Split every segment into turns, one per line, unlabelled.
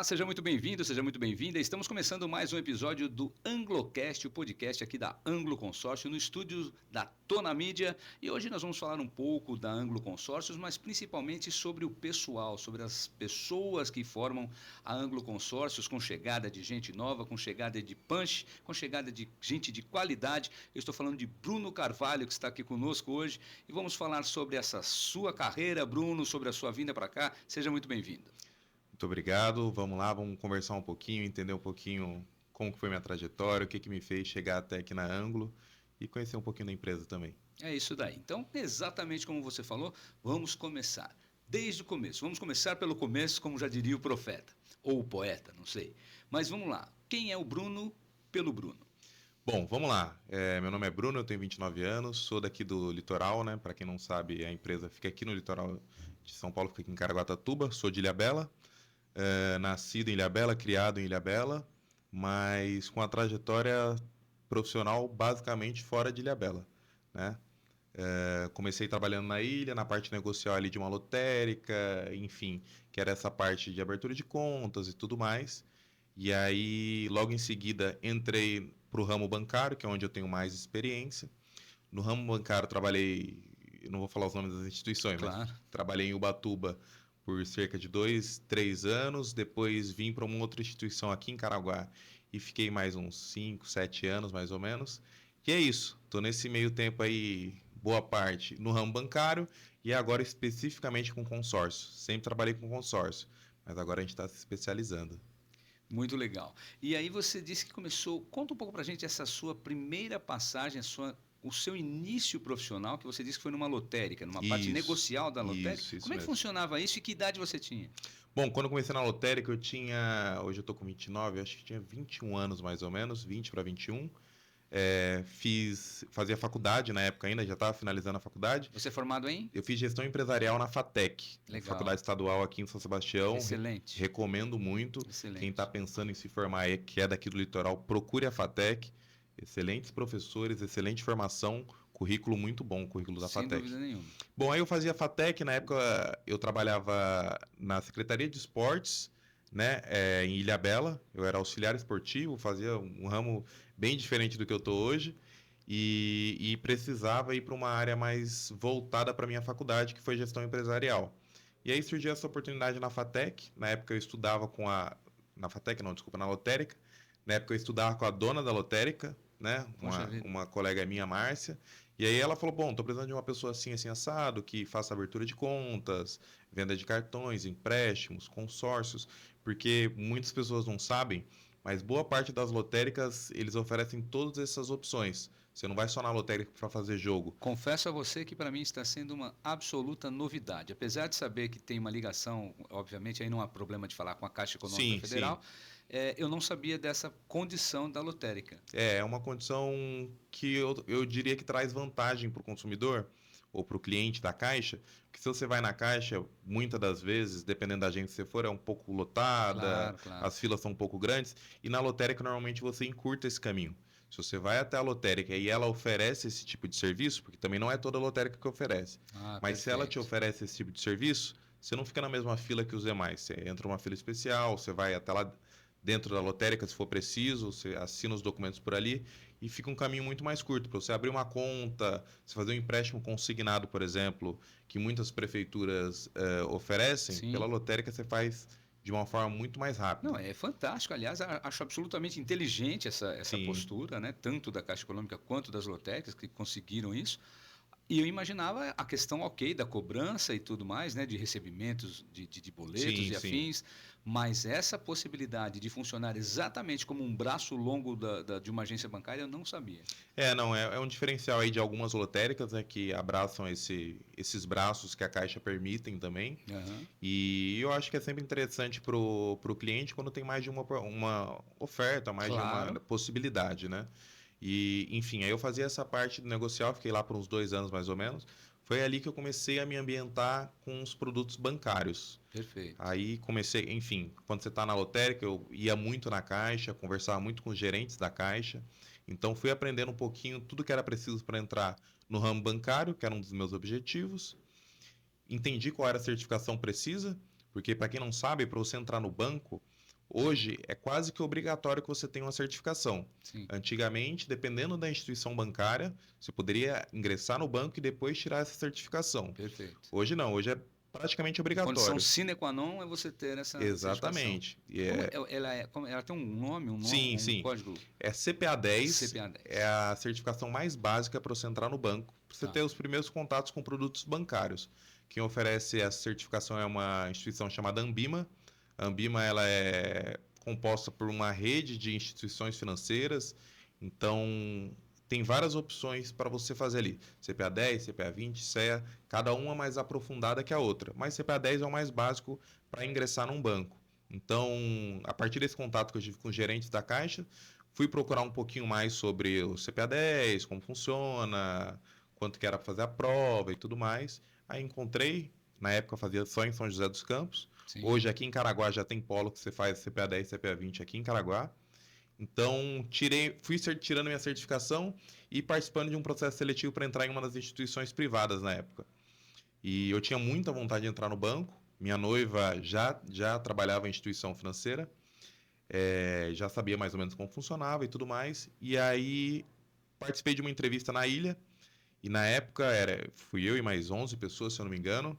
seja muito bem-vindo, seja muito bem-vinda. Estamos começando mais um episódio do Anglocast, o podcast aqui da Anglo Consórcio, no estúdio da Tona Mídia. E hoje nós vamos falar um pouco da Anglo Consórcios, mas principalmente sobre o pessoal, sobre as pessoas que formam a Anglo Consórcios, com chegada de gente nova, com chegada de punch, com chegada de gente de qualidade. Eu estou falando de Bruno Carvalho, que está aqui conosco hoje, e vamos falar sobre essa sua carreira, Bruno, sobre a sua vinda para cá. Seja muito bem-vindo.
Muito obrigado. Vamos lá, vamos conversar um pouquinho, entender um pouquinho como que foi minha trajetória, o que me fez chegar até aqui na Anglo e conhecer um pouquinho da empresa também.
É isso daí. Então, exatamente como você falou, vamos começar desde o começo. Vamos começar pelo começo, como já diria o profeta, ou o poeta, não sei. Mas vamos lá. Quem é o Bruno pelo Bruno?
Bom, vamos lá. Meu nome é Bruno, eu tenho 29 anos, sou daqui do litoral, né? Para quem não sabe, a empresa fica aqui no litoral de São Paulo, fica aqui em Caraguatatuba, sou de Ilhabela. Nascido em Ilhabela, criado em Ilhabela, mas com a trajetória profissional basicamente fora de Ilhabela, né? Comecei trabalhando na ilha, na parte negocial ali de uma lotérica, enfim, que era essa parte de abertura de contas e tudo mais. E aí, logo em seguida, entrei para o ramo bancário, que é onde eu tenho mais experiência. No ramo bancário, trabalhei, eu não vou falar os nomes das instituições,
Claro.
mas trabalhei em Ubatuba por cerca de 2, 3 anos. Depois vim para uma outra instituição aqui em Caraguá e fiquei mais uns 5, 7 anos, mais ou menos. E é isso. Estou nesse meio tempo aí, boa parte, no ramo bancário e agora especificamente com consórcio. Sempre trabalhei com consórcio, mas agora a gente está se especializando.
Muito legal. E aí você disse que começou, conta um pouco pra gente essa sua primeira passagem, o seu início profissional, que você disse que foi numa lotérica, numa parte negocial da lotérica.
Isso
Como é que
mesmo.
funcionava isso e que idade você tinha?
Bom, quando eu comecei na lotérica, eu tinha. Hoje eu tô com 29, acho que tinha 21 anos mais ou menos, 20 para 21. Fazia faculdade na época ainda, já estava finalizando a faculdade.
Você é formado em?
Eu fiz gestão empresarial na FATEC,
Legal.
Faculdade Estadual aqui em São Sebastião.
Excelente.
Recomendo muito.
Excelente.
Quem está pensando em se formar, que é daqui do litoral, procure a FATEC. Excelentes professores, excelente formação, currículo muito bom, o currículo da FATEC.
Sem dúvida nenhuma.
Bom, aí eu fazia FATEC, na época eu trabalhava na Secretaria de Esportes, né, em Ilhabela. Eu era auxiliar esportivo, fazia um ramo bem diferente do que eu estou hoje e precisava ir para uma área mais voltada para a minha faculdade, que foi gestão empresarial. E aí surgiu essa oportunidade na FATEC. Na época eu estudava na FATEC não, desculpa, na lotérica. Na época eu estudava com a dona da lotérica, né, uma colega minha, Márcia. E aí ela falou, bom, tô precisando de uma pessoa assim, assim, assado, que faça abertura de contas, venda de cartões, empréstimos, consórcios, porque muitas pessoas não sabem, mas boa parte das lotéricas, eles oferecem todas essas opções. Você não vai só na lotérica para fazer jogo.
Confesso a você que para mim está sendo uma absoluta novidade. Apesar de saber que tem uma ligação, obviamente, aí não há problema de falar com a Caixa Econômica Federal, eu não sabia dessa condição da lotérica.
É uma condição que eu diria que traz vantagem para o consumidor ou para o cliente da Caixa, porque se você vai na Caixa, muitas das vezes, dependendo da agência que você for, é um pouco lotada,
claro.
As filas são um pouco grandes, e na lotérica normalmente você encurta esse caminho. Se você vai até a lotérica e ela oferece esse tipo de serviço, porque também não é toda lotérica que oferece, mas
perfeito.
Se ela te oferece esse tipo de serviço, você não fica na mesma fila que os demais. Você entra numa fila especial, você vai até lá dentro da lotérica, se for preciso, você assina os documentos por ali e fica um caminho muito mais curto para você abrir uma conta, você fazer um empréstimo consignado, por exemplo, que muitas prefeituras oferecem.
Sim.
Pela lotérica você faz de uma forma muito mais rápida.
Não, é fantástico. Aliás, acho absolutamente inteligente essa postura, né? Tanto da Caixa Econômica quanto das lotéricas que conseguiram isso. E eu imaginava a questão, da cobrança e tudo mais, né, de recebimentos de boletos e afins, mas essa possibilidade de funcionar exatamente como um braço longo de uma agência bancária eu não sabia.
É um diferencial aí de algumas lotéricas, né, que abraçam esses braços que a Caixa permitem também.
Uhum.
E eu acho que é sempre interessante para o cliente quando tem mais de uma oferta, mais de uma possibilidade, né? E, enfim, aí eu fazia essa parte do negocial, fiquei lá por uns 2 anos mais ou menos. Foi ali que eu comecei a me ambientar com os produtos bancários.
Perfeito.
Aí comecei, enfim, quando você está na lotérica, eu ia muito na Caixa, conversava muito com os gerentes da Caixa. Então fui aprendendo um pouquinho tudo que era preciso para entrar no ramo bancário, que era um dos meus objetivos. Entendi qual era a certificação precisa, porque para quem não sabe, para você entrar no banco, Hoje é quase que obrigatório que você tenha uma certificação.
Sim,
Antigamente, dependendo da instituição bancária, você poderia ingressar no banco e depois tirar essa certificação.
perfeito.
Hoje não, hoje é praticamente
Condição
obrigatório.
sine qua non é você ter essa certificação.
Exatamente. E é,
Ela tem um nome,
sim,
um
sim.
código
É CPA 10,
CPA
é
10.
a certificação mais básica para você entrar no banco, para você
Tá.
ter os primeiros contatos com produtos bancários. Quem oferece essa certificação é uma instituição chamada Ambima. A Ambima ela é composta por uma rede de instituições financeiras, então tem várias opções para você fazer ali. CPA 10, CPA 20, CEA, cada uma mais aprofundada que a outra. Mas CPA 10 é o mais básico para ingressar num banco. Então, a partir desse contato que eu tive com os gerentes da Caixa, fui procurar um pouquinho mais sobre o CPA 10, como funciona, quanto que era para fazer a prova e tudo mais. Aí encontrei, na época eu fazia só em São José dos Campos.
Sim.
Hoje aqui em Caraguá já tem polo que você faz CPA 10, CPA 20 aqui em Caraguá. Então, tirando minha certificação e participando de um processo seletivo para entrar em uma das instituições privadas na época. E eu tinha muita vontade de entrar no banco. Minha noiva já trabalhava em instituição financeira, já sabia mais ou menos como funcionava e tudo mais. E aí participei de uma entrevista na ilha. E na época fui eu e mais 11 pessoas, se eu não me engano.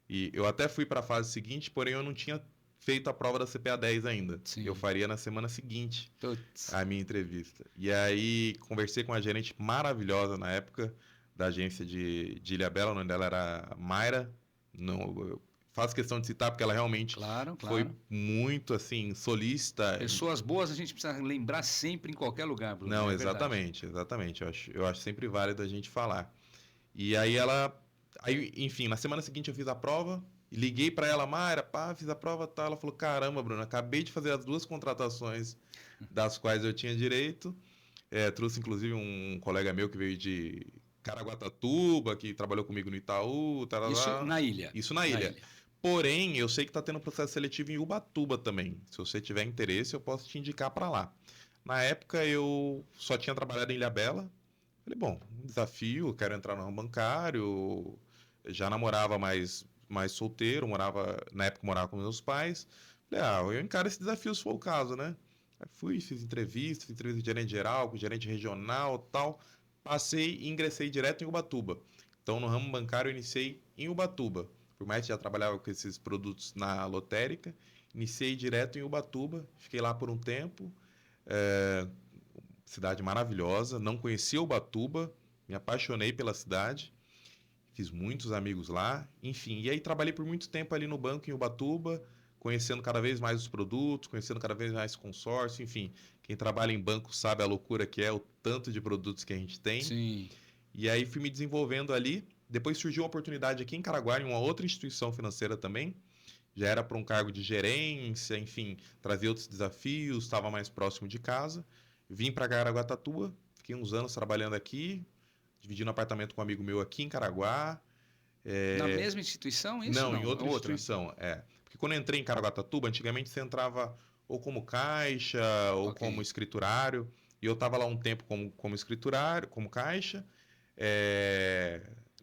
E eu até fui para a fase seguinte, porém eu não tinha feito a prova da CPA 10 ainda.
Sim.
Eu faria na semana seguinte
Putz.
a minha entrevista. E aí conversei com a gerente maravilhosa na época da agência de Ilhabela, o nome dela era Mayra. Não, eu faço questão de citar porque ela realmente
Claro,
foi
claro.
muito assim solícita.
Pessoas boas a gente precisa lembrar sempre em qualquer lugar, Bruno.
Não,
É verdade.
exatamente, exatamente. Eu acho sempre válido a gente falar. E aí, enfim, na semana seguinte eu fiz a prova, liguei para ela, Mayra, pá, fiz a prova, tá. Ela falou: "Caramba, Bruno, acabei de fazer as duas contratações das quais eu tinha direito. Trouxe inclusive um colega meu que veio de Caraguatatuba, que trabalhou comigo no Itaú,
Isso
tarará.
na ilha.
Isso na
Na
ilha.
ilha.
Porém, eu sei que está tendo um processo seletivo em Ubatuba também. Se você tiver interesse, eu posso te indicar para lá. Na época, eu só tinha trabalhado em Ilhabela. Falei, bom, um desafio, quero entrar no ramo bancário. Já namorava mais solteiro, na época morava com meus pais. Falei, eu encaro esse desafio se for o caso, né? Aí fui, fiz entrevista com o gerente geral, com o gerente regional, tal. Passei e ingressei direto em Ubatuba. Então, no ramo bancário, eu iniciei em Ubatuba. Por mais que já trabalhava com esses produtos na lotérica, iniciei direto em Ubatuba. Fiquei lá por um tempo. É, cidade maravilhosa. Não conhecia Ubatuba, me apaixonei pela cidade. Fiz muitos amigos lá, enfim. E aí trabalhei por muito tempo ali no banco em Ubatuba, conhecendo cada vez mais os produtos, conhecendo cada vez mais consórcio, enfim. Quem trabalha em banco sabe a loucura que é o tanto de produtos que a gente tem.
Sim.
E aí fui me desenvolvendo ali. Depois surgiu uma oportunidade aqui em Caraguá, em uma outra instituição financeira também. Já era para um cargo de gerência, enfim, trazia outros desafios, estava mais próximo de casa. Vim para Caraguatatuba, fiquei uns anos trabalhando aqui, dividindo apartamento com um amigo meu aqui em Caraguá.
Na mesma instituição, isso
Não, em
não? É
outra
outra.
instituição, Porque quando eu entrei em Caraguatatuba, antigamente você entrava ou como caixa ou
Ok.
como escriturário. E eu estava lá um tempo como escriturário, como caixa,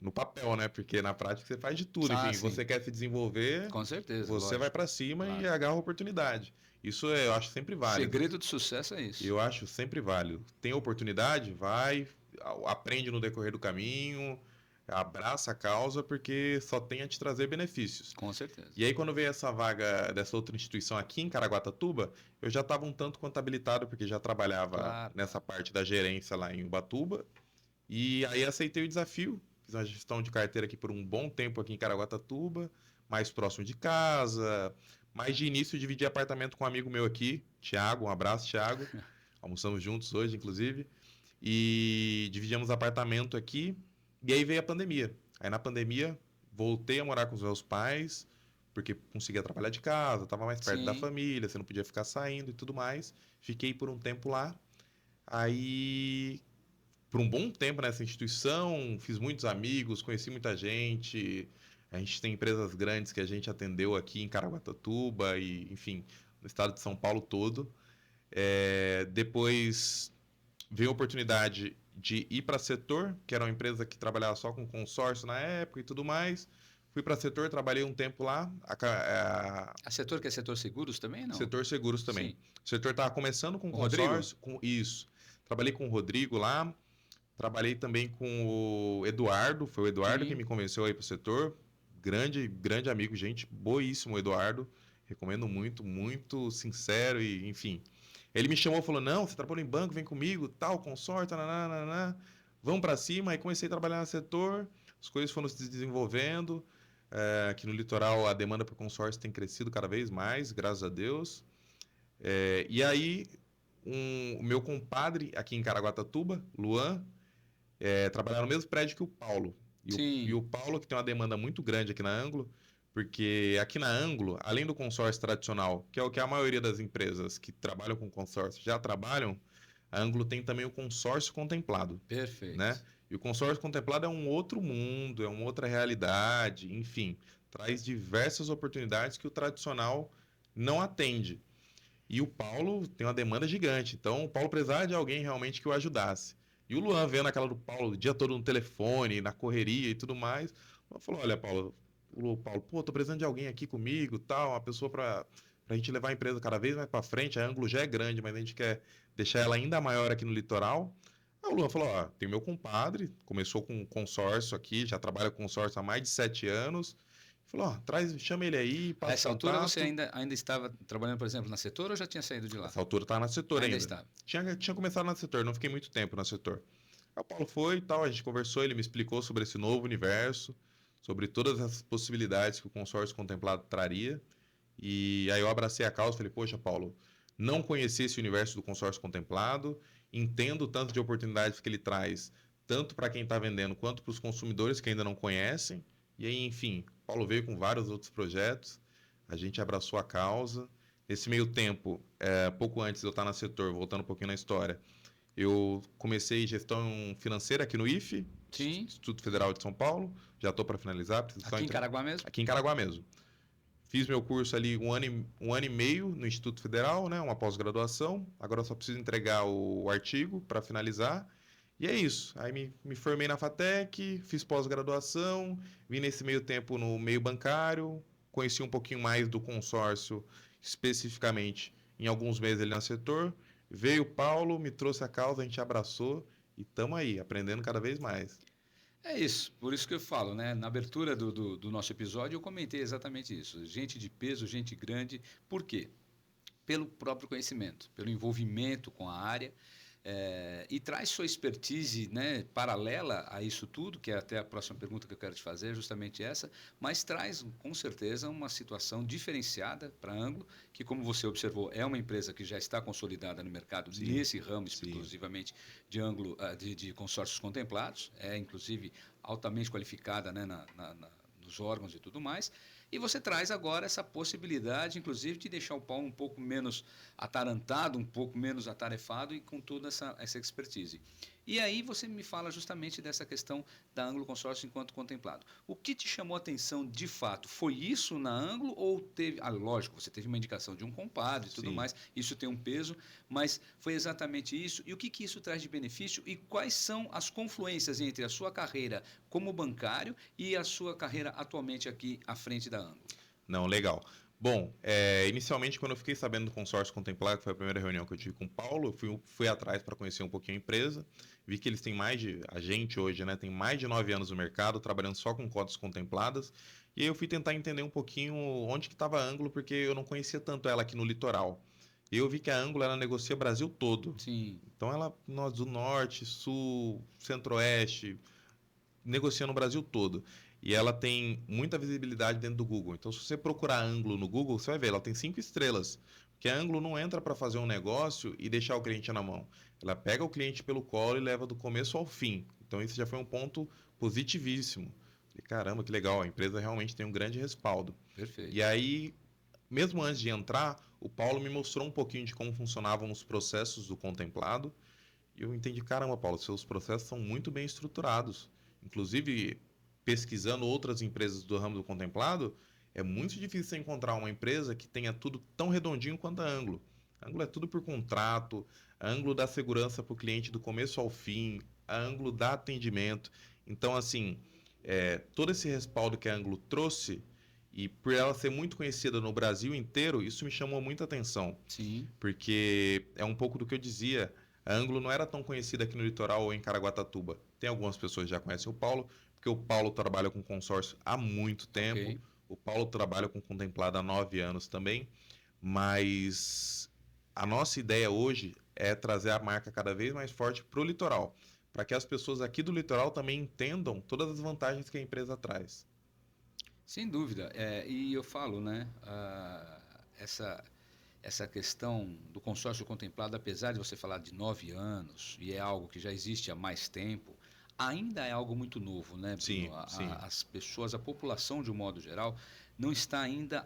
no papel, né? Porque na prática você faz de tudo.
Ah,
Enfim,
sim.
você quer se desenvolver,
Com certeza,
você vai
lógico.
para cima e
Claro.
agarra a oportunidade. Isso eu acho sempre válido.
Segredo de sucesso é isso.
Eu acho sempre válido. Tem oportunidade? Vai, aprende no decorrer do caminho, abraça a causa, porque só tem a te trazer benefícios.
Com certeza.
E aí, quando veio essa vaga dessa outra instituição aqui em Caraguatatuba, eu já estava um tanto quanto habilitado, porque já trabalhava
Claro,
nessa
claro.
parte da gerência lá em Ubatuba. E aí aceitei o desafio. Fiz uma gestão de carteira aqui por um bom tempo aqui em Caraguatatuba, mais próximo de casa. Mas de início eu dividi apartamento com um amigo meu aqui, Thiago. Um abraço, Thiago. Almoçamos juntos hoje, inclusive. E dividimos apartamento aqui. E aí veio a pandemia. Aí na pandemia voltei a morar com os meus pais, porque conseguia trabalhar de casa, estava mais perto da
Sim.
família, você não podia ficar saindo e tudo mais. Fiquei por um tempo lá. Aí por um bom tempo nessa instituição, fiz muitos amigos, conheci muita gente. A gente tem empresas grandes que a gente atendeu aqui em Caraguatatuba e, enfim, no estado de São Paulo todo. Depois veio a oportunidade de ir para Setor, que era uma empresa que trabalhava só com consórcio na época e tudo mais. Fui para setor, trabalhei um tempo lá.
A setor que é setor seguros também, não?
Setor seguros também.
Sim.
O setor estava começando com
O Rodrigo?
consórcio. Isso. Trabalhei com o Rodrigo lá. Trabalhei também com o Eduardo. Foi o Eduardo que
Sim.
me convenceu aí para o setor. Grande, grande amigo, gente boíssimo, o Eduardo. Recomendo muito, muito sincero e, enfim. Ele me chamou e falou: Não, você trabalha em banco, vem comigo, tal, consórcio, nananana. Vamos para cima. Aí comecei a trabalhar no setor, as coisas foram se desenvolvendo. Aqui no litoral a demanda por consórcio tem crescido cada vez mais, graças a Deus. E aí, o meu compadre aqui em Caraguatatuba, Luan, trabalhava no mesmo prédio que o Paulo. E
Sim.
o Paulo, que tem uma demanda muito grande aqui na Ângulo, porque aqui na Ângulo, além do consórcio tradicional, que é o que a maioria das empresas que trabalham com consórcio já trabalham, a Ângulo tem também o consórcio contemplado, né?
Perfeito.
E o consórcio contemplado é um outro mundo, é uma outra realidade, enfim, traz diversas oportunidades que o tradicional não atende. E o Paulo tem uma demanda gigante. Então, o Paulo precisava de alguém realmente que o ajudasse. E o Luan, vendo aquela do Paulo o dia todo no telefone, na correria e tudo mais, falou: Olha, Paulo, pô, tô precisando de alguém aqui comigo, tal, uma pessoa pra gente levar a empresa cada vez mais pra frente. A Ângulo já é grande, mas a gente quer deixar ela ainda maior aqui no litoral. Aí o Luan falou: Ó, tem meu compadre, começou com um consórcio aqui, já trabalha com consórcio há mais de 7 anos. Falou: Ó, chama ele aí,
A
passa o
essa altura você
contato.
ainda estava trabalhando, por exemplo, na setor ou já tinha saído de lá?
Nessa altura estava na setor
Ainda
ainda.
estava.
Tinha começado na setor, não fiquei muito tempo na setor. Aí o Paulo foi e tal, a gente conversou, ele me explicou sobre esse novo universo, sobre todas as possibilidades que o consórcio contemplado traria. E aí eu abracei a causa, falei: Poxa, Paulo, não conheci esse universo do consórcio contemplado, entendo o tanto de oportunidades que ele traz, tanto para quem está vendendo quanto para os consumidores que ainda não conhecem. E aí, enfim, Paulo veio com vários outros projetos, a gente abraçou a causa. Nesse meio tempo, pouco antes de eu estar no setor, voltando um pouquinho na história, eu comecei gestão financeira aqui no IFE,
Sim.
Instituto Federal de São Paulo. Já estou para finalizar.
Aqui em Caraguá mesmo?
Aqui em Caraguá mesmo. Fiz meu curso ali um ano e meio no Instituto Federal, né? Uma pós-graduação. Agora eu só preciso entregar o artigo para finalizar. E é isso. Aí me formei na FATEC, fiz pós-graduação, vim nesse meio tempo no meio bancário, conheci um pouquinho mais do consórcio especificamente em alguns meses ali no setor. Veio o Paulo, me trouxe a causa, a gente abraçou e estamos aí, aprendendo cada vez mais.
É isso, por isso que eu falo, né? Na abertura do nosso episódio eu comentei exatamente isso. Gente de peso, gente grande. Por quê? Pelo próprio conhecimento, pelo envolvimento com a área. E traz sua expertise, né, paralela a isso tudo, que é até a próxima pergunta que eu quero te fazer, é justamente essa, mas traz com certeza uma situação diferenciada para a Anglo, que como você observou, é uma empresa que já está consolidada no mercado,
Sim,
nesse ramo
sim.
exclusivamente de Anglo, de consórcios contemplados, é inclusive altamente qualificada, né, nos órgãos e tudo mais. E você traz agora essa possibilidade, inclusive, de deixar o Paulo um pouco menos atarantado, um pouco menos atarefado e com toda essa expertise. E aí você me fala justamente dessa questão da Anglo Consórcio enquanto contemplado. O que te chamou a atenção de fato? Foi isso na Anglo ou teve... lógico, você teve uma indicação de um compadre e tudo
Sim.
mais, isso tem um peso, mas foi exatamente isso. E o que isso traz de benefício e quais são as confluências entre a sua carreira como bancário e a sua carreira atualmente aqui à frente da Anglo?
Não, legal. Bom, inicialmente, quando eu fiquei sabendo do consórcio contemplado, que foi a primeira reunião que eu tive com o Paulo, eu fui atrás para conhecer um pouquinho a empresa. Vi que eles têm a gente hoje, né, tem mais de 9 anos no mercado, trabalhando só com cotas contempladas. E aí eu fui tentar entender um pouquinho onde que estava a Ângulo, porque eu não conhecia tanto ela aqui no litoral. E eu vi que a Ângulo, ela negocia Brasil todo.
Sim.
Então, nós do norte, sul, centro-oeste, negociando o Brasil todo. E ela tem muita visibilidade dentro do Google. Então, se você procurar Anglo no Google, você vai ver, ela tem 5 estrelas. Porque a Anglo não entra para fazer um negócio e deixar o cliente na mão. Ela pega o cliente pelo colo e leva do começo ao fim. Então, isso já foi um ponto positivíssimo. Falei: caramba, que legal, a empresa realmente tem um grande respaldo.
Perfeito.
E aí, mesmo antes de entrar, o Paulo me mostrou um pouquinho de como funcionavam os processos do contemplado. E eu entendi: caramba, Paulo, seus processos são muito bem estruturados. Inclusive, pesquisando outras empresas do ramo do contemplado, é muito difícil você encontrar uma empresa que tenha tudo tão redondinho quanto a Anglo. A Anglo é tudo por contrato, a Anglo dá segurança para o cliente do começo ao fim, a Anglo dá atendimento. Então, assim, todo esse respaldo que a Anglo trouxe, e por ela ser muito conhecida no Brasil inteiro, isso me chamou muita atenção.
Sim.
Porque é um pouco do que eu dizia. A Anglo não era tão conhecida aqui no litoral ou em Caraguatatuba. Tem algumas pessoas que já conhecem o Paulo, porque o Paulo trabalha com consórcio há muito tempo.
Ok.
O Paulo trabalha com contemplado há 9 anos também. Mas a nossa ideia hoje é trazer a marca cada vez mais forte para o litoral, para que as pessoas aqui do litoral também entendam todas as vantagens que a empresa traz.
Sem dúvida. E eu falo, né? Essa questão do consórcio contemplado, apesar de você falar de 9 anos, e é algo que já existe há mais tempo, ainda é algo muito novo, né,
Sim,
Bruno?
sim.
As pessoas, a população de um modo geral, não está ainda.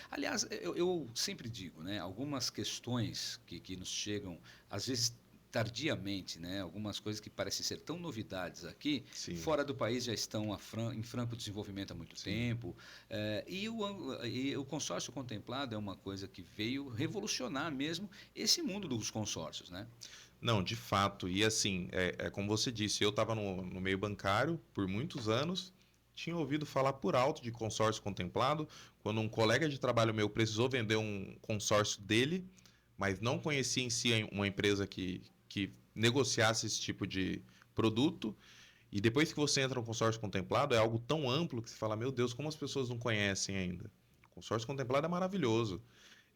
Aliás, eu sempre digo, né, algumas questões que nos chegam, às vezes tardiamente, né, algumas coisas que parecem ser tão novidades aqui,
Sim,
fora do país já estão em franco desenvolvimento há muito
sim.
tempo. E o consórcio contemplado é uma coisa que veio revolucionar mesmo esse mundo dos consórcios, né?
Não, de fato. E assim, como você disse, eu estava no meio bancário por muitos anos, tinha ouvido falar por alto de consórcio contemplado, quando um colega de trabalho meu precisou vender um consórcio dele, mas não conhecia em si uma empresa que negociasse esse tipo de produto. E depois que você entra no consórcio contemplado, é algo tão amplo que você fala, meu Deus, como as pessoas não conhecem ainda. O consórcio contemplado é maravilhoso.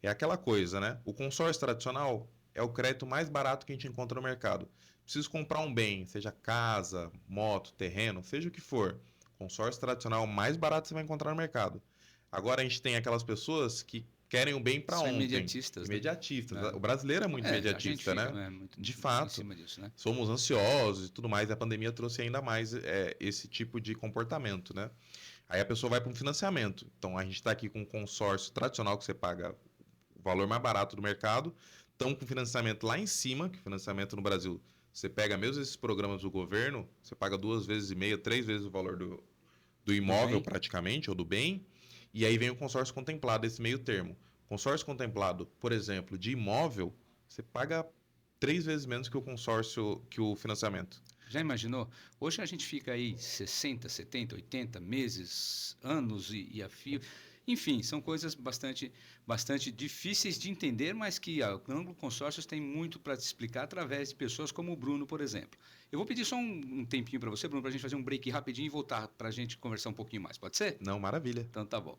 É aquela coisa, né? O consórcio tradicional é o crédito mais barato que a gente encontra no mercado. Preciso comprar um bem, seja casa, moto, terreno, seja o que for. Consórcio tradicional é o mais barato que você vai encontrar no mercado. Agora a gente tem aquelas pessoas que querem o bem para
São
ontem,
imediatistas, né?
imediatistas. O brasileiro é muito
A gente
imediatista,
fica,
né?
né, muito
De
em
fato,
cima disso, né?
somos ansiosos e tudo mais. E a pandemia trouxe ainda mais esse tipo de comportamento, né? Aí a pessoa vai para um financiamento. Então a gente está aqui com um consórcio tradicional que você paga o valor mais barato do mercado. Estão com financiamento lá em cima, que financiamento no Brasil, você pega mesmo esses programas do governo, você paga 2,5 vezes, 3 vezes o valor do
Do
imóvel
bem.
praticamente, ou do bem, e aí vem o consórcio contemplado, esse meio termo. Consórcio contemplado, por exemplo, de imóvel, você paga 3 vezes menos que o consórcio, que o financiamento.
Já imaginou? Hoje a gente fica aí 60, 70, 80 meses, anos e a fio. Enfim, são coisas bastante difíceis de entender, mas que a Anglo Consórcios tem muito para te explicar através de pessoas como o Bruno, por exemplo. Eu vou pedir só um tempinho para você, Bruno, para a gente fazer um break rapidinho e voltar para a gente conversar um pouquinho mais. Pode ser?
Não, maravilha.
Então tá bom.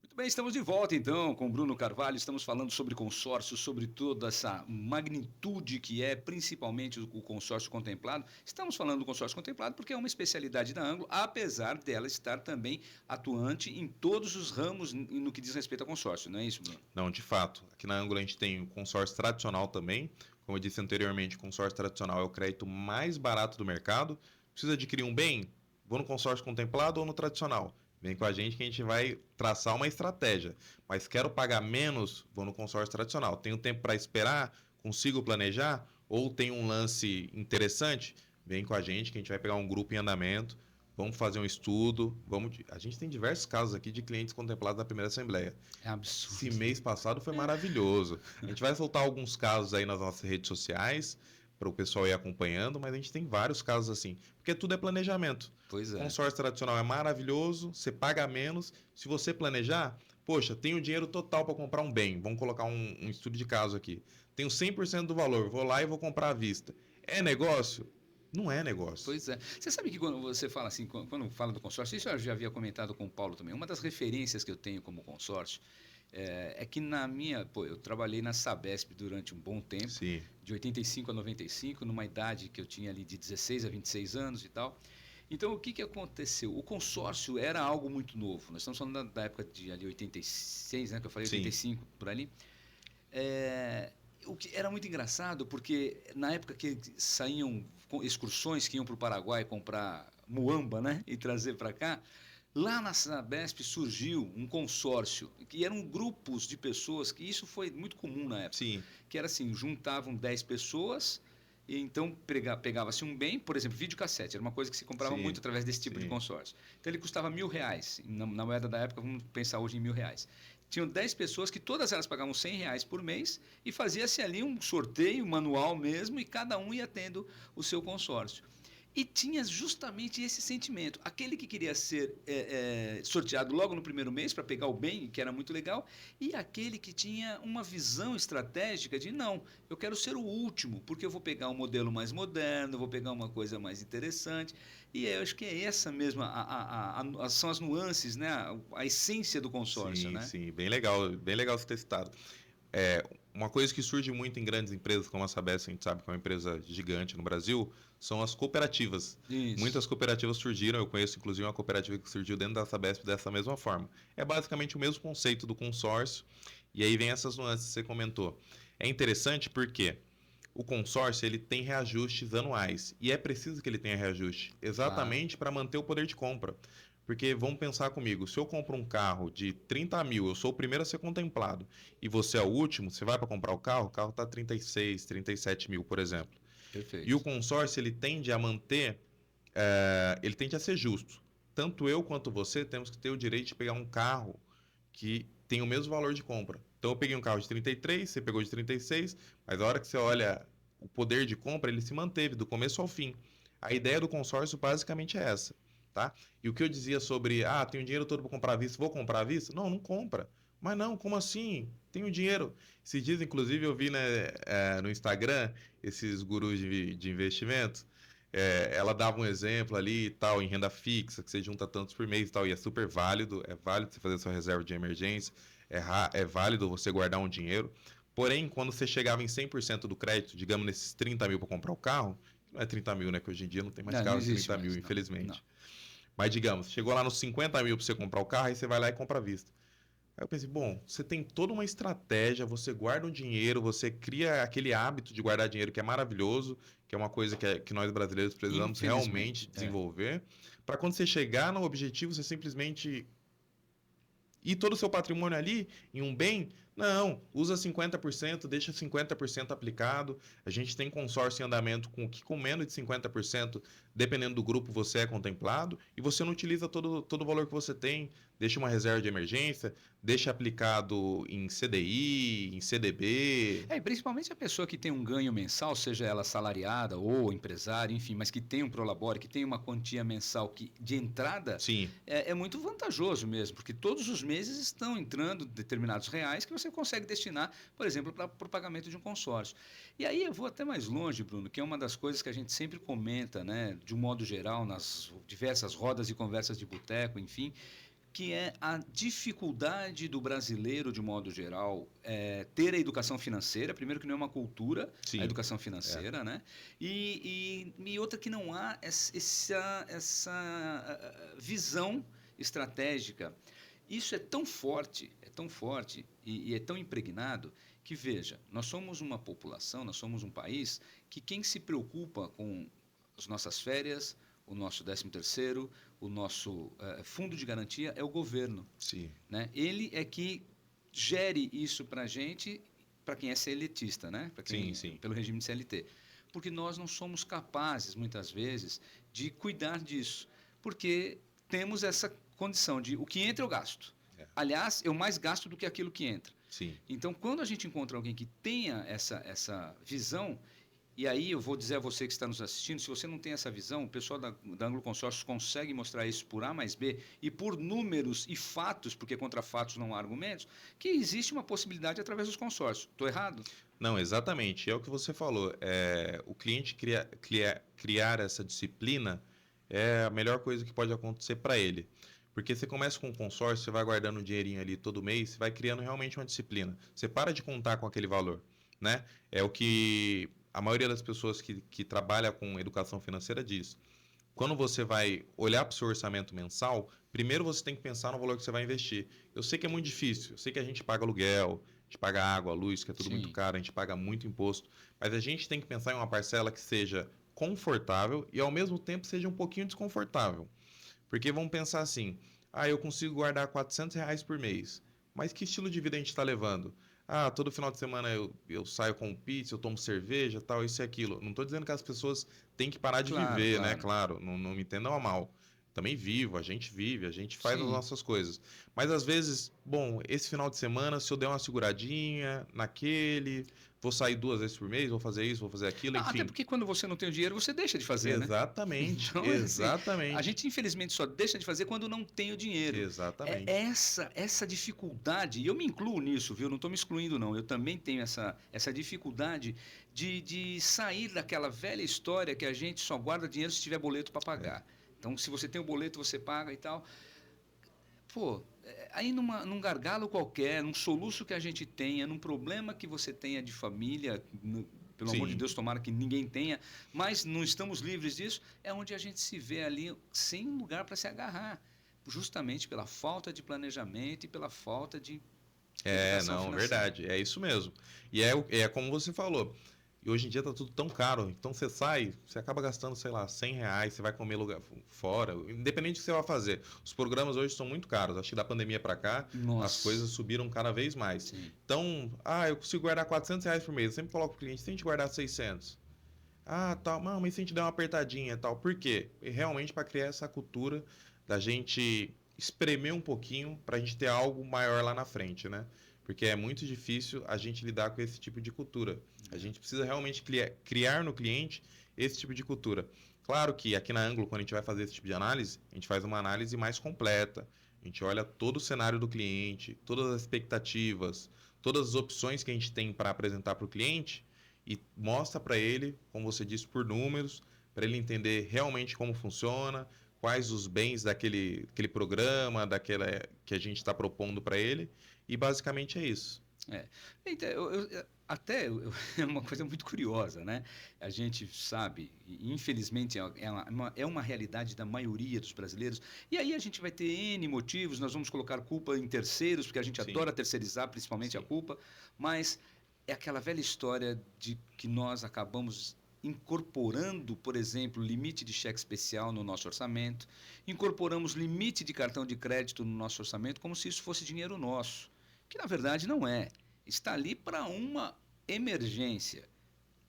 Muito bem, estamos de volta então com o Bruno Carvalho. Estamos falando sobre consórcio, sobre toda essa magnitude que é principalmente o consórcio contemplado. Estamos falando do consórcio contemplado porque é uma especialidade da Anglo, apesar dela estar também atuante em todos os ramos no que diz respeito a consórcio, não é isso, Bruno?
Não, de fato. Aqui na Angola a gente tem o consórcio tradicional também. Como eu disse anteriormente, o consórcio tradicional é o crédito mais barato do mercado. Precisa adquirir um bem? Vou no consórcio contemplado ou no tradicional? Vem com a gente que a gente vai traçar uma estratégia. Mas quero pagar menos? Vou no consórcio tradicional. Tenho tempo para esperar? Consigo planejar? Ou tem um lance interessante? Vem com a gente que a gente vai pegar um grupo em andamento. Vamos fazer um estudo. A gente tem diversos casos aqui de clientes contemplados na primeira assembleia.
É
Esse
absurdo.
mês passado foi maravilhoso. A gente vai soltar alguns casos aí nas nossas redes sociais para o pessoal ir acompanhando, mas a gente tem vários casos assim, porque tudo é planejamento.
Pois é.
Consórcio tradicional é maravilhoso, você paga menos. Se você planejar, poxa, tenho dinheiro total para comprar um bem. Vamos colocar um estudo de caso aqui. Tenho 100% do valor, vou lá e vou comprar à vista. É negócio? Não é negócio.
Pois é. Você sabe que quando você fala assim, quando fala do consórcio, isso eu já havia comentado com o Paulo também. Uma das referências que eu tenho como consórcio é que eu trabalhei na Sabesp durante um bom tempo,
Sim,
de 85 a 95, numa idade que eu tinha ali de 16 a 26 anos e tal. Então, o que aconteceu? O consórcio era algo muito novo. Nós estamos falando da época de ali 86, né, que eu falei,
sim,
85, por ali. O que era muito engraçado, porque na época que saíam excursões que iam para o Paraguai comprar muamba, né, e trazer para cá, lá na Sabesp surgiu um consórcio, que eram grupos de pessoas, que isso foi muito comum na época,
sim,
que era assim, juntavam 10 pessoas, e então pegava-se um bem, por exemplo, videocassete, era uma coisa que se comprava
sim,
muito através desse tipo de
sim,
consórcio. Então ele custava R$ 1.000, na moeda da época, vamos pensar hoje em R$ 1.000. Tinham 10 pessoas que todas elas pagavam R$ 100 por mês e fazia-se ali um sorteio manual mesmo e cada um ia tendo o seu consórcio. E tinha justamente esse sentimento. Aquele que queria ser sorteado logo no primeiro mês para pegar o bem, que era muito legal, e aquele que tinha uma visão estratégica de não, eu quero ser o último, porque eu vou pegar um modelo mais moderno, vou pegar uma coisa mais interessante. E eu acho que é essa mesma, são as nuances, né? A essência do consórcio,
Sim,
né?
sim, bem legal você ter citado. É, uma coisa que surge muito em grandes empresas, como a Sabesp, a gente sabe que é uma empresa gigante no Brasil, são as cooperativas.
Isso.
Muitas cooperativas surgiram, eu conheço inclusive uma cooperativa que surgiu dentro da Sabesp dessa mesma forma. É basicamente o mesmo conceito do consórcio, e aí vem essas nuances que você comentou. É interessante porque o consórcio ele tem reajustes anuais, e é preciso que ele tenha reajuste,
Claro.
exatamente para manter o poder de compra. Porque vamos pensar comigo, se eu compro um carro de 30 mil, eu sou o primeiro a ser contemplado, e você é o último, você vai para comprar o carro está 36, 37 mil, por exemplo. E o
Perfeito.
consórcio, ele tende a manter, ele tende a ser justo. Tanto eu quanto você temos que ter o direito de pegar um carro que tem o mesmo valor de compra. Então eu peguei um carro de 33, você pegou de 36, mas a hora que você olha o poder de compra, ele se manteve do começo ao fim. A ideia do consórcio basicamente é essa, tá? E o que eu dizia sobre, tenho dinheiro todo para comprar à vista, vou comprar à vista? Não, não compra. Mas não, como assim? Tenho dinheiro. Esses dias, inclusive, eu vi, né, no Instagram esses gurus de investimento. Ela dava um exemplo ali e tal, em renda fixa, que você junta tantos por mês e tal, e é válido você fazer sua reserva de emergência, é válido você guardar um dinheiro. Porém, quando você chegava em 100% do crédito, digamos nesses 30 mil para comprar o carro, não é 30 mil, né? Que hoje em dia não tem mais
Não, não
carro de
existe
30 mil,
mais. Não, não.
infelizmente. Mas digamos, chegou lá nos 50 mil para você comprar o carro, aí você vai lá e compra à vista. Aí eu pensei, bom, você tem toda uma estratégia, você guarda um dinheiro, você cria aquele hábito de guardar dinheiro que é maravilhoso, que é uma coisa que nós brasileiros precisamos realmente
Infelizmente, é.
desenvolver, para quando você chegar no objetivo, você simplesmente ir todo o seu patrimônio ali em um bem? Não, usa 50%, deixa 50% aplicado. A gente tem consórcio em andamento com menos de 50%, dependendo do grupo, você é contemplado, e você não utiliza todo o valor que você tem, deixa uma reserva de emergência, deixa aplicado em CDI, em CDB.
E principalmente a pessoa que tem um ganho mensal, seja ela assalariada ou empresária, enfim, mas que tem um prolabore, que tem uma quantia mensal de entrada,
Sim,
é muito vantajoso mesmo, porque todos os meses estão entrando determinados reais que você consegue destinar, por exemplo, para o pagamento de um consórcio. E aí eu vou até mais longe, Bruno, que é uma das coisas que a gente sempre comenta, né, de um modo geral, nas diversas rodas e conversas de boteco, enfim, que é a dificuldade do brasileiro, de modo geral, ter a educação financeira. Primeiro, que não é uma cultura, a
sim,
educação
é,
financeira, né? E outra, que não há essa visão estratégica. Isso é tão forte e é tão impregnado que, veja, nós somos uma população, nós somos um país que quem se preocupa com as nossas férias, o nosso 13º, o nosso fundo de garantia é o governo,
sim,
né? Ele é que gere isso para a gente, para quem é seletista, né? Para
sim,
quem
sim.
pelo regime de CLT, porque nós não somos capazes muitas vezes de cuidar disso, porque temos essa condição de o que entra eu gasto.
É,
Aliás, eu mais gasto do que aquilo que entra.
sim.
Então, quando a gente encontra alguém que tenha essa visão, e aí eu vou dizer a você que está nos assistindo, se você não tem essa visão, o pessoal da Anglo Consórcios consegue mostrar isso por A mais B e por números e fatos, porque contra fatos não há argumentos, que existe uma possibilidade através dos consórcios. Estou errado?
Não, exatamente. É o que você falou. O cliente criar essa disciplina é a melhor coisa que pode acontecer para ele. Porque você começa com um consórcio, você vai guardando um dinheirinho ali todo mês, você vai criando realmente uma disciplina. Você para de contar com aquele valor, né? É o que a maioria das pessoas que trabalha com educação financeira diz. Quando você vai olhar para o seu orçamento mensal, primeiro você tem que pensar no valor que você vai investir. Eu sei que é muito difícil, eu sei que a gente paga aluguel, a gente paga água, luz, que é tudo muito
Sim.
caro, a gente paga muito imposto, mas a gente tem que pensar em uma parcela que seja confortável e ao mesmo tempo seja um pouquinho desconfortável. Porque vamos pensar assim, eu consigo guardar R$ 400 por mês, mas que estilo de vida a gente está levando? Todo final de semana eu saio com pizza, eu tomo cerveja, tal, isso e aquilo. Não estou dizendo que as pessoas têm que parar de
Claro,
viver, né?
claro.
Claro, não me entendam a mal. também vivo, a gente faz as
Sim.
nossas coisas. Mas às vezes, bom, esse final de semana, se eu der uma seguradinha naquele, vou sair 2 vezes por mês, vou fazer isso, vou fazer aquilo,
Até
enfim.
porque quando você não tem o dinheiro, você deixa de fazer, né?
Exatamente,
Então, é assim, a
exatamente,
gente infelizmente só deixa de fazer quando não tem o dinheiro. É
exatamente.
essa dificuldade, e eu me incluo nisso, viu? Não estou me excluindo, não. Eu também tenho essa dificuldade de sair daquela velha história que a gente só guarda dinheiro se tiver boleto para
É.
pagar. Então, se você tem o boleto, você paga e tal. Pô, aí num gargalo qualquer, num soluço que a gente tenha, num problema que você tenha de família, pelo amor de
Sim,
Deus, tomara que ninguém tenha, mas não estamos livres disso, é onde a gente se vê ali sem lugar para se agarrar, justamente pela falta de planejamento e pela falta de educação
não,
financeira.
verdade, é isso mesmo. E é como você falou. E hoje em dia tá tudo tão caro. Então você sai, você acaba gastando, sei lá, R$ 100, você vai comer lugar fora, independente do que você vai fazer. Os programas hoje são muito caros. Acho que da pandemia para cá, as coisas
Nossa,
subiram cada vez mais.
sim.
Então, eu consigo guardar R$ 400 por mês. Eu sempre coloco o cliente, tente guardar 600. Ah, tal, não, mas se a gente der uma apertadinha, tal. Por quê? E realmente para criar essa cultura da gente espremer um pouquinho para a gente ter algo maior lá na frente, né? Porque é muito difícil a gente lidar com esse tipo de cultura. A gente precisa realmente criar no cliente esse tipo de cultura. Claro que aqui na Anglo, quando a gente vai fazer esse tipo de análise, a gente faz uma análise mais completa. A gente olha todo o cenário do cliente, todas as expectativas, todas as opções que a gente tem para apresentar para o cliente e mostra para ele, como você disse, por números, para ele entender realmente como funciona, quais os bens daquele programa, daquela que a gente está propondo para ele, e basicamente é isso.
É. Então, é uma coisa muito curiosa, né? A gente sabe, e infelizmente é uma realidade da maioria dos brasileiros, e aí a gente vai ter N motivos, nós vamos colocar culpa em terceiros, porque a gente
Sim,
adora terceirizar, principalmente a
sim.
culpa, mas é aquela velha história de que nós acabamos incorporando, por exemplo, limite de cheque especial no nosso orçamento, incorporamos limite de cartão de crédito no nosso orçamento como se isso fosse dinheiro nosso, que na verdade não é. Está ali para uma emergência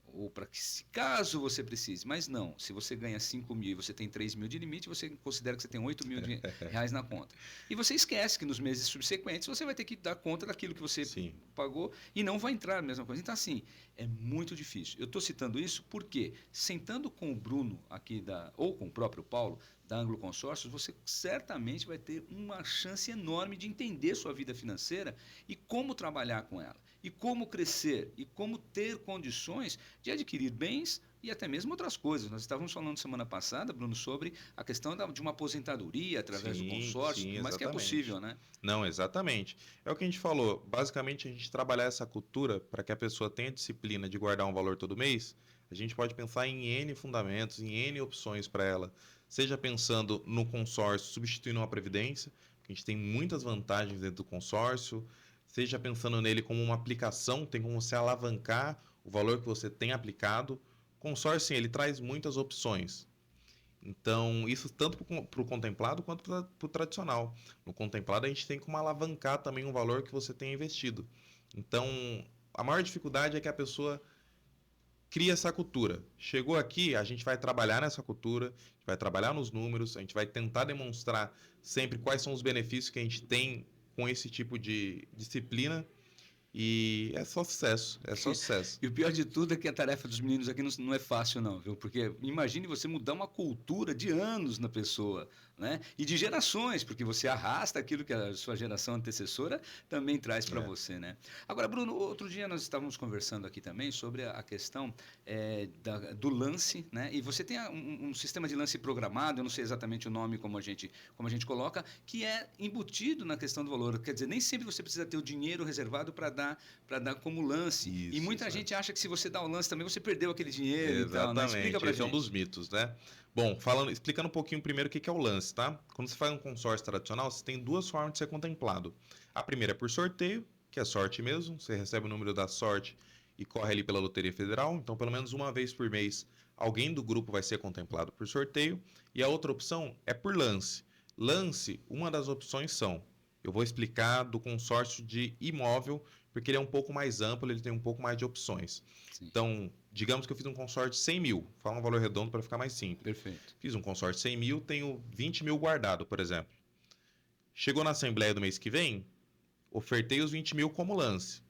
ou para que, caso você precise, mas não, se você ganha 5 mil e você tem 3 mil de limite, você considera que você tem 8 mil de reais na conta. E você esquece que nos meses subsequentes você vai ter que dar conta daquilo que você
Sim,
pagou e não vai entrar a mesma coisa. Então, assim, é muito difícil. Eu estou citando isso porque, sentando com o Bruno aqui, ou com o próprio Paulo, da Anglo Consórcios, você certamente vai ter uma chance enorme de entender sua vida financeira e como trabalhar com ela, e como crescer, e como ter condições de adquirir bens e até mesmo outras coisas. Nós estávamos falando semana passada, Bruno, sobre a questão de uma aposentadoria através do
sim,
consórcio,
sim,
tudo mais que é possível,
exatamente.
né?
Não, exatamente. É o que a gente falou. Basicamente, a gente trabalhar essa cultura para que a pessoa tenha disciplina de guardar um valor todo mês. A gente pode pensar em N fundamentos, em N opções para ela. Seja pensando no consórcio substituindo uma previdência, que a gente tem muitas vantagens dentro do consórcio. Seja pensando nele como uma aplicação, tem como você alavancar o valor que você tem aplicado. Consórcio, sim, ele traz muitas opções. Então, isso tanto para o contemplado quanto para o tradicional. No contemplado, a gente tem como alavancar também um valor que você tenha investido. Então, a maior dificuldade é que a pessoa cria essa cultura. Chegou aqui, a gente vai trabalhar nessa cultura, a gente vai trabalhar nos números, a gente vai tentar demonstrar sempre quais são os benefícios que a gente tem com esse tipo de disciplina. E é só sucesso, é só sucesso.
E o pior de tudo é que a tarefa dos meninos aqui não é fácil, não, viu? Porque imagine você mudar uma cultura de anos na pessoa, né? E de gerações, porque você arrasta aquilo que a sua geração antecessora também traz para
É,
você, né? Agora, Bruno, outro dia nós estávamos conversando aqui também sobre a questão do lance, né? E você tem um sistema de lance programado, eu não sei exatamente o nome como a gente coloca, que é embutido na questão do valor. Quer dizer, nem sempre você precisa ter o dinheiro reservado para dar como lance. E muita
isso.
gente acha que se você dá o lance também, você perdeu aquele dinheiro e tal, né? Explica
Exatamente,
pra
esse é um dos
gente.
mitos, né? Bom, explicando um pouquinho primeiro o que é o lance, tá? Quando você faz um consórcio tradicional, você tem duas formas de ser contemplado. A primeira é por sorteio, que é sorte mesmo, você recebe o número da sorte e corre ali pela Loteria Federal, então pelo menos uma vez por mês alguém do grupo vai ser contemplado por sorteio. E a outra opção é por lance. Lance, uma das opções são eu vou explicar do consórcio de imóvel, porque ele é um pouco mais amplo, ele tem um pouco mais de opções.
Sim.
Então, digamos que eu fiz um consórcio de 100 mil, fala um valor redondo para ficar mais simples.
Perfeito.
Fiz um consórcio de 100 mil, tenho 20 mil guardado, por exemplo. Chegou na assembleia do mês que vem, ofertei os 20 mil como lance.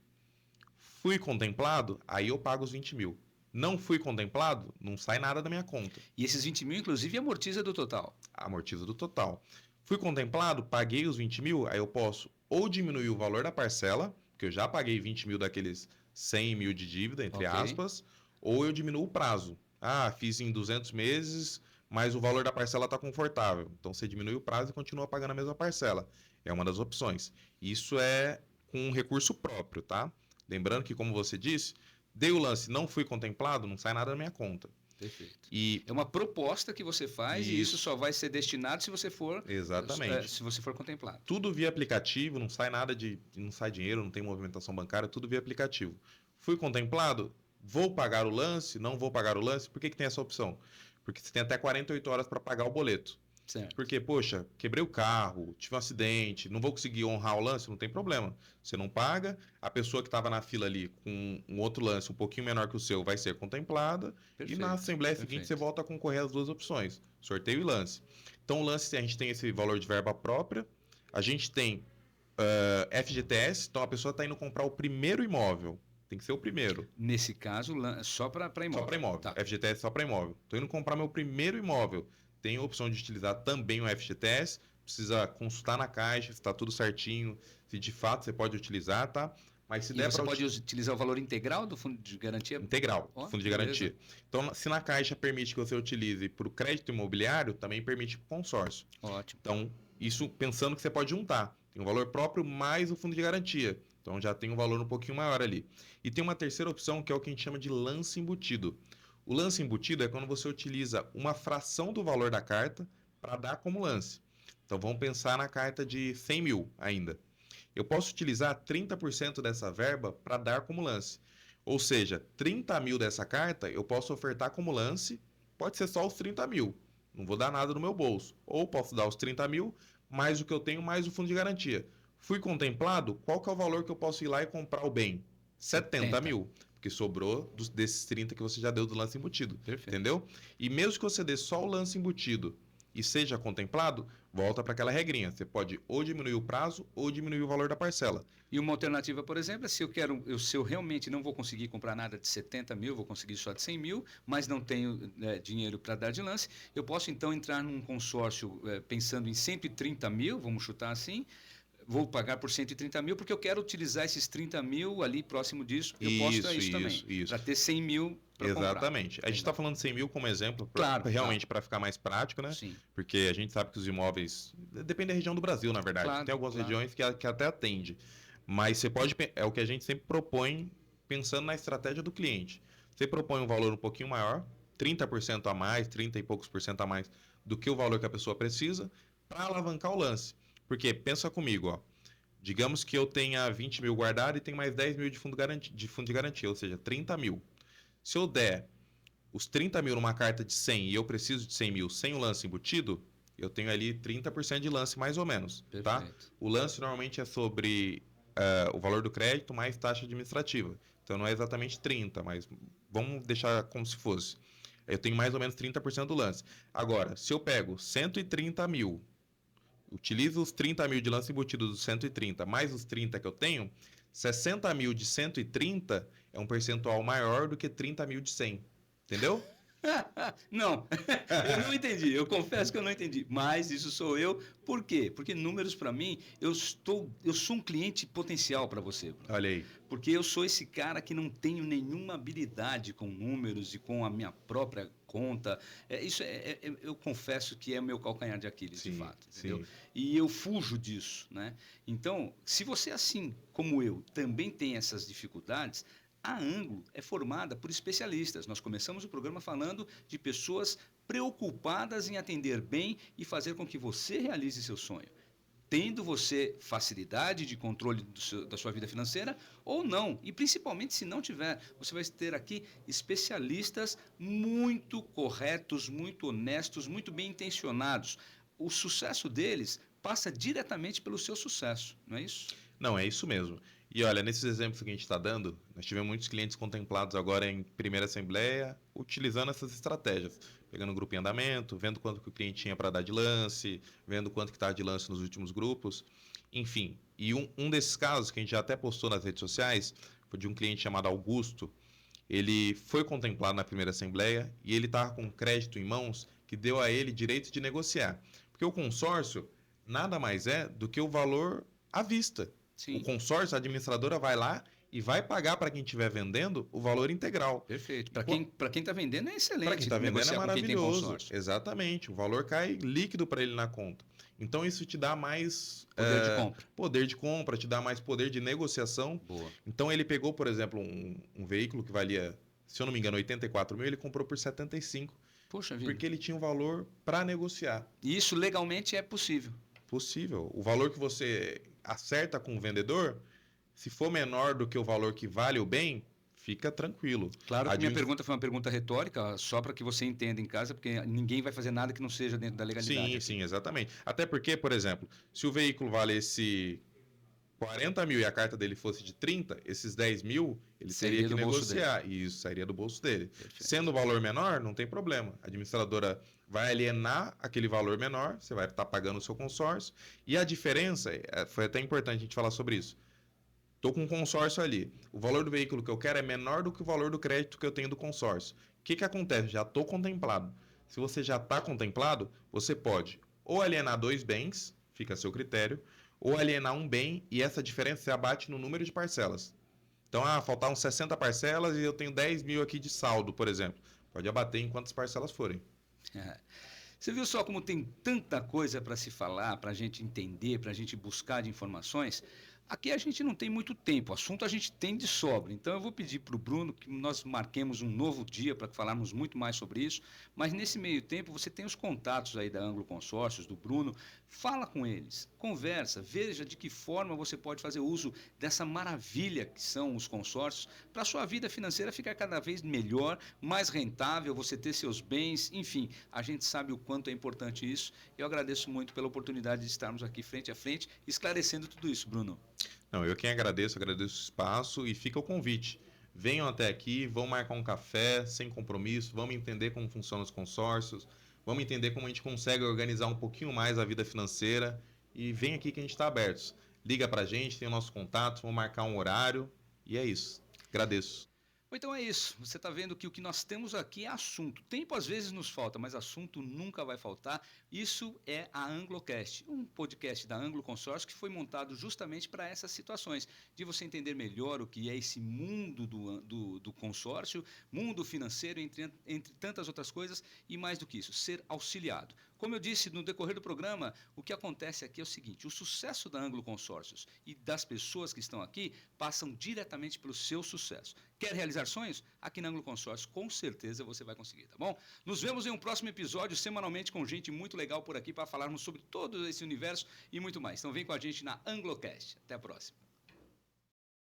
Fui contemplado, aí eu pago os 20 mil. Não fui contemplado, não sai nada da minha conta.
E esses 20 mil, inclusive, amortiza do total.
Amortiza do total. Fui contemplado, paguei os 20 mil, aí eu posso ou diminuir o valor da parcela, porque eu já paguei 20 mil daqueles 100 mil de dívida, entre aspas, ou eu diminuo o prazo. Ah, fiz em 200 meses, mas o valor da parcela está confortável. Então você diminui o prazo e continua pagando a mesma parcela. É uma das opções. Isso é com um recurso próprio, tá? Lembrando que, como você disse, dei o lance, não fui contemplado, não sai nada da minha conta.
Perfeito.
E
é uma proposta que você faz e isso só vai ser destinado se você for
exatamente.
Se você for contemplado.
Tudo via aplicativo, não sai nada não sai dinheiro, não tem movimentação bancária, tudo via aplicativo. Fui contemplado, vou pagar o lance, não vou pagar o lance, por que tem essa opção? Porque você tem até 48 horas para pagar o boleto.
Certo.
Porque, poxa, quebrei o carro, tive um acidente, não vou conseguir honrar o lance, não tem problema. Você não paga, a pessoa que estava na fila ali com um outro lance um pouquinho menor que o seu vai ser contemplada.
Perfeito.
E na assembleia seguinte você volta a concorrer às duas opções, sorteio e lance. Então o lance, a gente tem esse valor de verba própria, a gente tem FGTS, então a pessoa está indo comprar o primeiro imóvel. Tem que ser o primeiro.
Nesse caso, só para imóvel.
Só para imóvel. Tá. FGTS só para imóvel. Estou indo comprar meu primeiro imóvel. Tem a opção de utilizar também o FGTS, precisa consultar na Caixa se está tudo certinho, se de fato você pode utilizar, tá? Mas se der
você pode utilizar o valor integral do fundo de garantia?
Integral, do fundo de garantia. Então, se na Caixa permite que você utilize para o crédito imobiliário, também permite para o consórcio.
Ótimo.
Então, isso pensando que você pode juntar. Tem um valor próprio mais o fundo de garantia. Então, já tem um valor um pouquinho maior ali. E tem uma terceira opção, que é o que a gente chama de lance embutido. O lance embutido é quando você utiliza uma fração do valor da carta para dar como lance. Então, vamos pensar na carta de 100 mil ainda. Eu posso utilizar 30% dessa verba para dar como lance. Ou seja, 30 mil dessa carta eu posso ofertar como lance, pode ser só os 30 mil. Não vou dar nada no meu bolso. Ou posso dar os 30 mil, mais o que eu tenho, mais o fundo de garantia. Fui contemplado, qual que é o valor que eu posso ir lá e comprar o bem? 70 mil. Que sobrou desses 30 que você já deu do lance embutido. Perfeito. Entendeu? E mesmo que você dê só o lance embutido e seja contemplado, volta para aquela regrinha. Você pode ou diminuir o prazo ou diminuir o valor da parcela.
E uma alternativa, por exemplo, é se eu realmente não vou conseguir comprar nada de 70 mil, vou conseguir só de 100 mil, mas não tenho dinheiro para dar de lance, eu posso então entrar num consórcio pensando em 130 mil, vamos chutar assim, vou pagar por 130 mil porque eu quero utilizar esses 30 mil ali próximo disso. Eu posso dar isso também. Para ter 100 mil para comprar.
Exatamente. A gente está falando de 100 mil como exemplo, realmente para ficar mais prático, né?
Sim.
Porque a gente sabe que os imóveis... Depende da região do Brasil, na verdade. Tem algumas regiões que até atende. Mas você pode... É o que a gente sempre propõe pensando na estratégia do cliente. Você propõe um valor um pouquinho maior, 30% a mais, 30 e poucos por cento a mais do que o valor que a pessoa precisa para alavancar o lance. Porque, pensa comigo, ó, digamos que eu tenha 20 mil guardado e tenho mais 10 mil de fundo de garantia, ou seja, 30 mil. Se eu der os 30 mil numa carta de 100 e eu preciso de 100 mil sem o lance embutido, eu tenho ali 30% de lance mais ou menos. Perfeito. Tá? O lance normalmente é sobre o valor do crédito mais taxa administrativa. Então não é exatamente 30, mas vamos deixar como se fosse. Eu tenho mais ou menos 30% do lance. Agora, se eu pego 130 mil, utilizo os 30 mil de lance embutido dos 130, mais os 30 que eu tenho, 60 mil de 130 é um percentual maior do que 30 mil de 100. Entendeu?
Não, eu não entendi. Eu confesso que eu não entendi. Mas isso sou eu. Por quê? Porque números para mim, eu sou um cliente potencial para você, Bruno.
Olha aí.
Porque eu sou esse cara que não tenho nenhuma habilidade com números e com a minha própria conta. Eu confesso que é meu calcanhar de Aquiles, de fato. Entendeu? Sim. E eu fujo disso, né? Então, se você, assim como eu, também tem essas dificuldades, a Anglo é formada por especialistas. Nós começamos o programa falando de pessoas preocupadas em atender bem e fazer com que você realize seu sonho. Tendo você facilidade de controle da sua vida financeira ou não. E principalmente se não tiver, você vai ter aqui especialistas muito corretos, muito honestos, muito bem intencionados. O sucesso deles passa diretamente pelo seu sucesso, não é isso?
Não, é isso mesmo. E olha, nesses exemplos que a gente está dando, nós tivemos muitos clientes contemplados agora em primeira assembleia, utilizando essas estratégias. Pegando o grupo em andamento, vendo quanto que o cliente tinha para dar de lance, vendo quanto que estava de lance nos últimos grupos. Enfim, e um desses casos, que a gente já até postou nas redes sociais, foi de um cliente chamado Augusto. Ele foi contemplado na primeira assembleia e ele estava com crédito em mãos que deu a ele direito de negociar. Porque o consórcio nada mais é do que o valor à vista.
Sim.
O consórcio, a administradora vai lá e vai pagar para quem estiver vendendo o valor integral.
Perfeito. Para quem está vendendo é excelente.
Para quem está vendendo é maravilhoso.
Quem
exatamente. O valor cai líquido para ele na conta. Então isso te dá mais
poder de compra.
Poder de compra, te dá mais poder de negociação.
Boa.
Então ele pegou, por exemplo, um veículo que valia, se eu não me engano, 84 mil, ele comprou por 75.
Poxa vida.
Porque ele tinha um valor para negociar.
E isso legalmente é possível.
Possível. O valor que você acerta com o vendedor, se for menor do que o valor que vale o bem, fica tranquilo.
Claro que minha pergunta foi uma pergunta retórica, só para que você entenda em casa, porque ninguém vai fazer nada que não seja dentro da legalidade.
Sim, exatamente. Até porque, por exemplo, se o veículo vale esse 40 mil e a carta dele fosse de 30, esses 10 mil, ele teria que negociar. E isso sairia do bolso dele.
Perfeito.
Sendo o valor menor, não tem problema. A administradora vai alienar aquele valor menor, você vai estar pagando o seu consórcio. E a diferença, foi até importante a gente falar sobre isso. Estou com um consórcio ali. O valor do veículo que eu quero é menor do que o valor do crédito que eu tenho do consórcio. O que acontece? Já estou contemplado. Se você já está contemplado, você pode ou alienar 2 bens, fica a seu critério, ou alienar um bem e essa diferença se abate no número de parcelas. Então, faltaram 60 parcelas e eu tenho 10 mil aqui de saldo, por exemplo. Pode abater em quantas parcelas forem.
Você viu só como tem tanta coisa para se falar, para a gente entender, para a gente buscar de informações? Aqui a gente não tem muito tempo, o assunto a gente tem de sobra. Então eu vou pedir para o Bruno que nós marquemos um novo dia para falarmos muito mais sobre isso. Mas nesse meio tempo você tem os contatos aí da Anglo Consórcios, do Bruno. Fala com eles, conversa, veja de que forma você pode fazer uso dessa maravilha que são os consórcios para a sua vida financeira ficar cada vez melhor, mais rentável, você ter seus bens, enfim, a gente sabe o quanto é importante isso. Eu agradeço muito pela oportunidade de estarmos aqui frente a frente, esclarecendo tudo isso, Bruno.
Não, eu quem agradeço o espaço e fica o convite. Venham até aqui, vão marcar um café sem compromisso, vamos entender como funcionam os consórcios, vamos entender como a gente consegue organizar um pouquinho mais a vida financeira e vem aqui que a gente está aberto. Liga pra gente, tem o nosso contato, vamos marcar um horário e é isso. Agradeço.
Então é isso, você está vendo que o que nós temos aqui é assunto. Tempo às vezes nos falta, mas assunto nunca vai faltar. Isso é a Anglocast, um podcast da Anglo Consórcio que foi montado justamente para essas situações, de você entender melhor o que é esse mundo do consórcio, mundo financeiro, entre tantas outras coisas, e mais do que isso, ser auxiliado. Como eu disse no decorrer do programa, o que acontece aqui é o seguinte, o sucesso da Anglo Consórcios e das pessoas que estão aqui passam diretamente pelo seu sucesso. Quer realizar sonhos? Aqui na Anglo Consórcio, com certeza você vai conseguir, tá bom? Nos vemos em um próximo episódio, semanalmente, com gente muito legal por aqui para falarmos sobre todo esse universo e muito mais. Então vem com a gente na Anglocast. Até a próxima.